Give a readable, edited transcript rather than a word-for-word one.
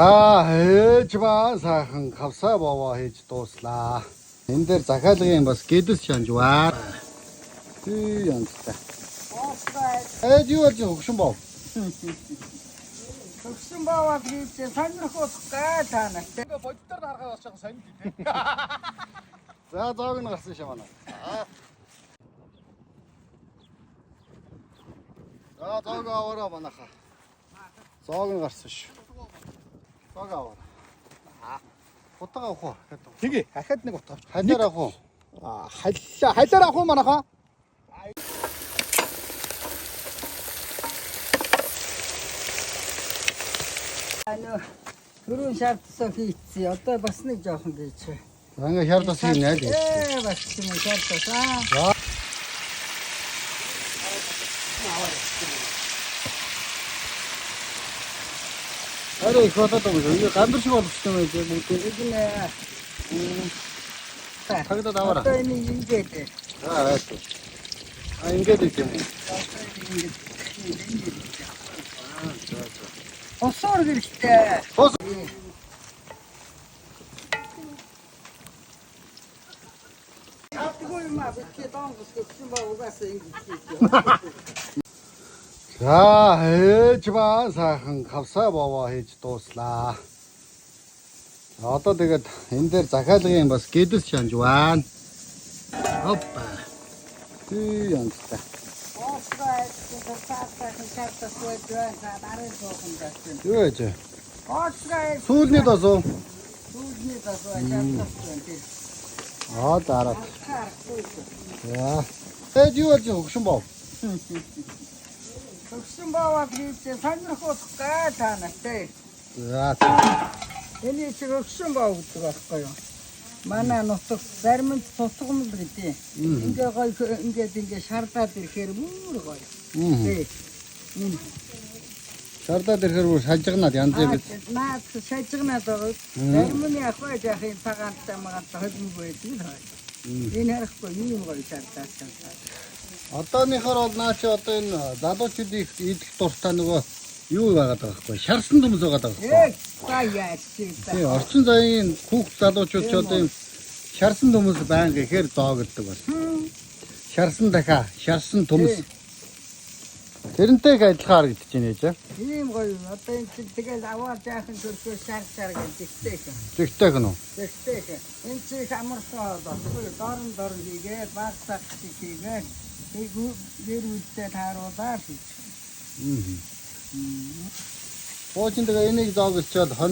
Ээж ба сайхан кавса бовоо хийж дууслаа. Энэ дээр захиалгын бас гэдэс шанжваа. Тий янзтай. Ээж юу болж хөгшин бов? Хөгшин бовоо хийж сонирхох гай таанаа. Боддоор харахад бас жоохон сонирд тий. За зоог нь гарсан шамана. За зоог аваараа манайха. Зоог нь гарсан ш. Зоог аваа. Утга авах уу? Тэгээ ахад нэг утга авч. Халиар авах уу? Халиар авах уу манайхаа? Түрүүн шаардсан хийцээ. Одоо бас нэг жоохон хийчихэ. За ингээ шаардсан юм найд. Бас юм шаардсан. Арай их болоод байгаа юм. Гамбар шиг болчихсон байж бүгд. Тагтад аваарай. Одоо энэ ингээд. Ингээд юм. Осоор гэрчтэй. Хос. Апгүй маа битээ донгос гүсэн ба угаасаа ингэж. За ээж ба сайхан кавса бовоо хийж дууслаа. Одоо тэгээд энэ дээр захиалгын бас гэдэс шанжваа. Хоппа. Тий янзтай. Юу ээж? Сүүлний досоо. Дараа. За. Ээж юу болж хөгшин бов? Хөгшин бовоо хийж сонирхох гай таанаа тий. За. Эний чи хөгшин бов гэдэг байхгүй юу? Манай нутаг зарминд тутгамд гэдэг. Ингээ гоё ингээ шардаад ирэхээр мөр гоё. Тий. Шардаад ирэхээр бүр шажигнаад янз бүр. Наад шажигнаад байгаа. Зармины ахвай жахын цагаантай магатай холбоогүй байдаг. Энэ харахгүй юм гоё шардаад. Одооныхоор бол наа чи одоо энэ залуучуудын идэх дуртай нөгөө юу байгаад байгаа байхгүй шарсан төмс байгаад байгаа байхгүй. Баяа чи. Тий, орчин заяын хүүхд залуучууд ч одоо юм шарсан төмс байнга ихээр зоогддог бол. Шарсан дахиа, шарсан төмс. Тэрнтэй их адилхан харагдаж байна ээж. Ийм гоё. Одоо энэ чи тэгэл аваа жаахан төрхөө шар гэдэг тийм. Зэгтэй гэнэ үү? Тэгтээ. Энэ чи амарсаа болохгүй. Дорн хийгээд багсах хийгээд нэг гэр үлдээ тааруулаад. Боочин тэгээ энийг зоогдчихвол хон